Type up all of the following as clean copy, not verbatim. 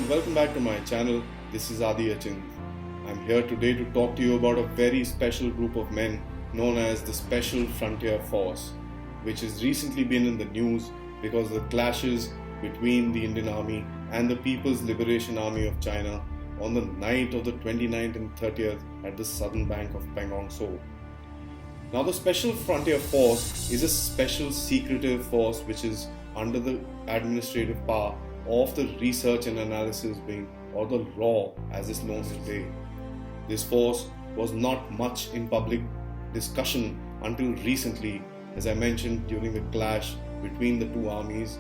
and welcome back to my channel. This is Aadi. I'm here today to talk to you about a very special group of men known as the Special Frontier Force, which has recently been in the news because of the clashes between the Indian Army and the People's Liberation Army of China on the night of the 29th and 30th at the southern bank of Pangong Tso. Now, the Special Frontier Force is a special secretive force which is under the administrative power of the Research and Analysis Wing, or the RAW as it's known today. This force was not much in public discussion until recently, as I mentioned, during the clash between the two armies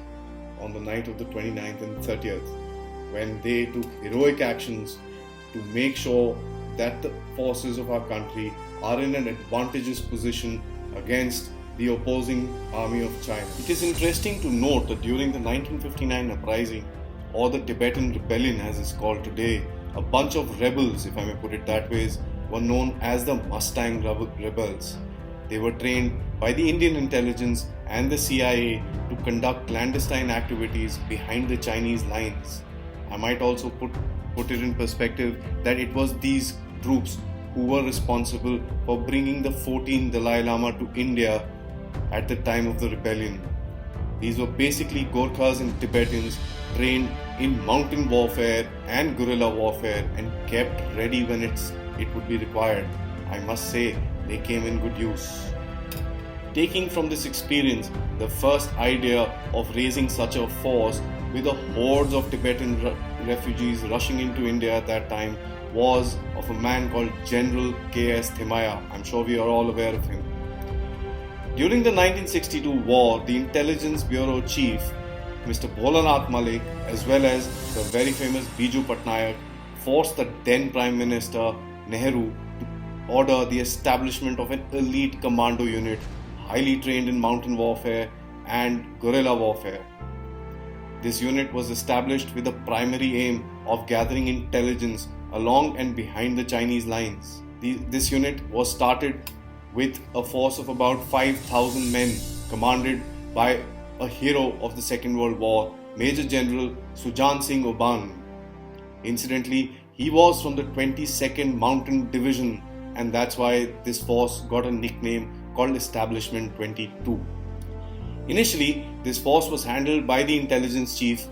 on the night of the 29th and 30th, when they took heroic actions to make sure that the forces of our country are in an advantageous position against the opposing army of China. It is interesting to note that during the 1959 uprising, or the Tibetan Rebellion as it's called today, a bunch of rebels, if I may put it that way, were known as the Mustang Rebels. They were trained by the Indian intelligence and the CIA to conduct clandestine activities behind the Chinese lines. I might also put it in perspective that it was these groups who were responsible for bringing the 14th Dalai Lama to India at the time of the rebellion. These were basically Gorkhas and Tibetans trained in mountain warfare and guerrilla warfare and kept ready when it would be required. I must say, they came in good use. Taking from this experience, the first idea of raising such a force with the hordes of Tibetan refugees rushing into India at that time was of a man called General K.S. Thimaya. I'm sure we are all aware of him. During the 1962 war, the Intelligence Bureau Chief, Mr. Bholanath Malik, as well as the very famous Biju Patnaik, forced the then Prime Minister Nehru to order the establishment of an elite commando unit, highly trained in mountain warfare and guerrilla warfare. This unit was established with the primary aim of gathering intelligence along and behind the Chinese lines. This unit was started with a force of about 5,000 men, commanded by a hero of the Second World War, Major General Sujan Singh Oban. Incidentally, he was from the 22nd Mountain Division, and that's why this force got a nickname called Establishment 22. Initially, this force was handled by the intelligence chief,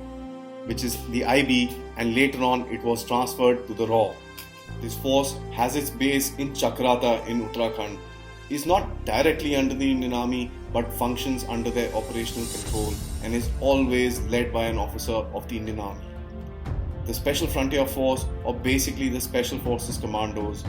which is the IB, and later on it was transferred to the RAW. This force has its base in Chakrata in Uttarakhand, is not directly under the Indian Army but functions under their operational control and is always led by an officer of the Indian Army. The Special Frontier Force, or basically the Special Forces Commandos,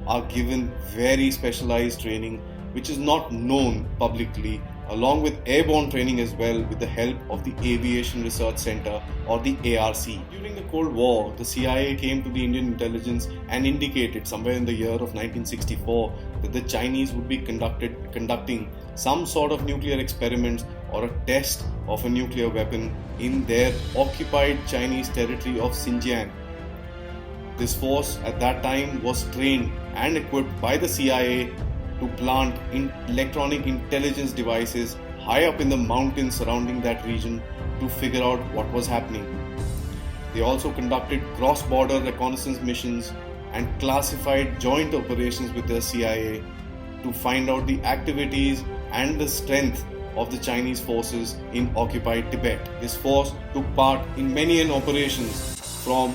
are given very specialized training which is not known publicly, along with airborne training as well, with the help of the Aviation Research Center, or the ARC. During the Cold War, the CIA came to the Indian intelligence and indicated somewhere in the year of 1964 that the Chinese would be conducting some sort of nuclear experiments or a test of a nuclear weapon in their occupied Chinese territory of Xinjiang. This force at that time was trained and equipped by the CIA to plant electronic intelligence devices high up in the mountains surrounding that region to figure out what was happening. They also conducted cross-border reconnaissance missions and classified joint operations with the CIA to find out the activities and the strength of the Chinese forces in occupied Tibet. This force took part in many operations, from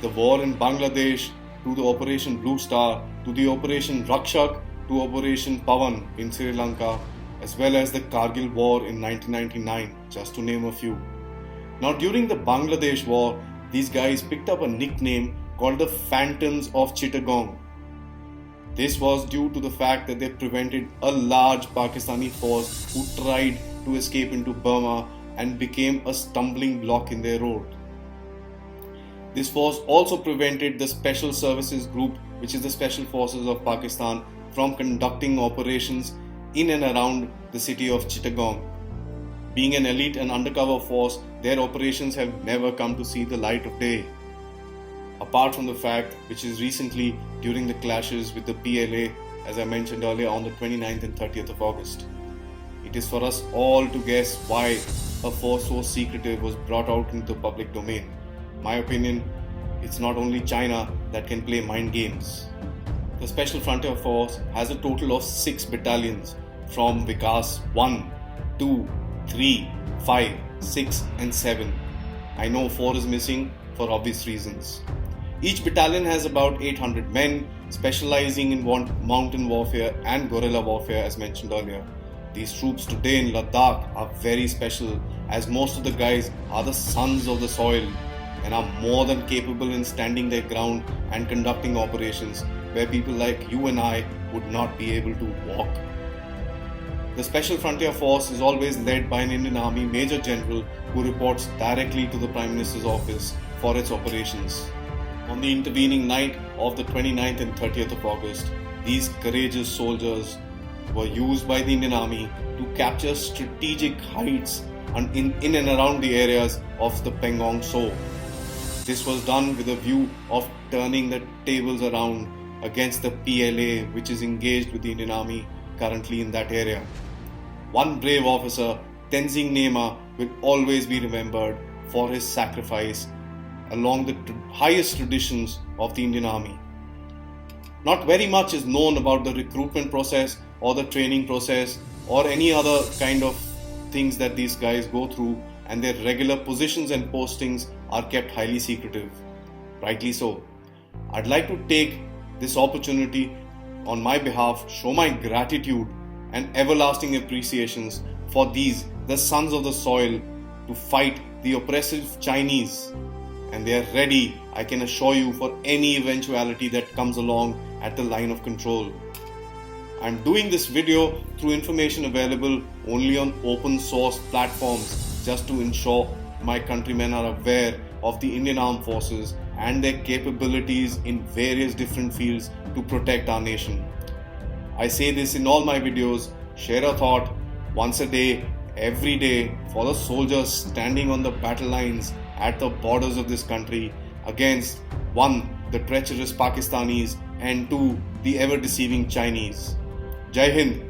the war in Bangladesh to the Operation Blue Star to the Operation Rakshak to Operation Pavan in Sri Lanka, as well as the Kargil War in 1999, just to name a few. Now, during the Bangladesh War, these guys picked up a nickname called the Phantoms of Chittagong. This was due to the fact that they prevented a large Pakistani force who tried to escape into Burma and became a stumbling block in their road. This force also prevented the Special Services Group, which is the Special Forces of Pakistan, from conducting operations in and around the city of Chittagong. Being an elite and undercover force, their operations have never come to see the light of day. Apart from the fact, which is recently during the clashes with the PLA, as I mentioned earlier, on the 29th and 30th of August. It is for us all to guess why a force so secretive was brought out into the public domain. my opinion, it's not only China that can play mind games. The Special Frontier Force has a total of 6 battalions from Vikas 1, 2, 3, 5, 6 and 7. I know 4 is missing for obvious reasons. Each battalion has about 800 men specializing in mountain warfare and guerrilla warfare as mentioned earlier. These troops today in Ladakh are very special as most of the guys are the sons of the soil and are more than capable in standing their ground and conducting operations where people like you and I would not be able to walk. The Special Frontier Force is always led by an Indian Army Major General who reports directly to the Prime Minister's office for its operations. On the intervening night of the 29th and 30th of August, these courageous soldiers were used by the Indian Army to capture strategic heights in and around the areas of the Pangong Tso. This was done with a view of turning the tables around against the PLA which is engaged with the Indian Army currently in that area. One brave officer, Tenzing Nema, will always be remembered for his sacrifice along the highest traditions of the Indian Army. Not very much is known about the recruitment process or the training process or any other kind of things that these guys go through, and their regular positions and postings are kept highly secretive. Rightly so. I'd like to take this opportunity on my behalf, show my gratitude and everlasting appreciations for these, the sons of the soil, to fight the oppressive Chinese. And they are ready, I can assure you, for any eventuality that comes along at the line of control. I'm doing this video through information available only on open source platforms just to ensure my countrymen are aware of the Indian Armed Forces and their capabilities in various different fields to protect our nation. I say this in all my videos, share a thought once a day, every day, for the soldiers standing on the battle lines at the borders of this country against 1. the treacherous Pakistanis and 2. the ever-deceiving Chinese. Jai Hind.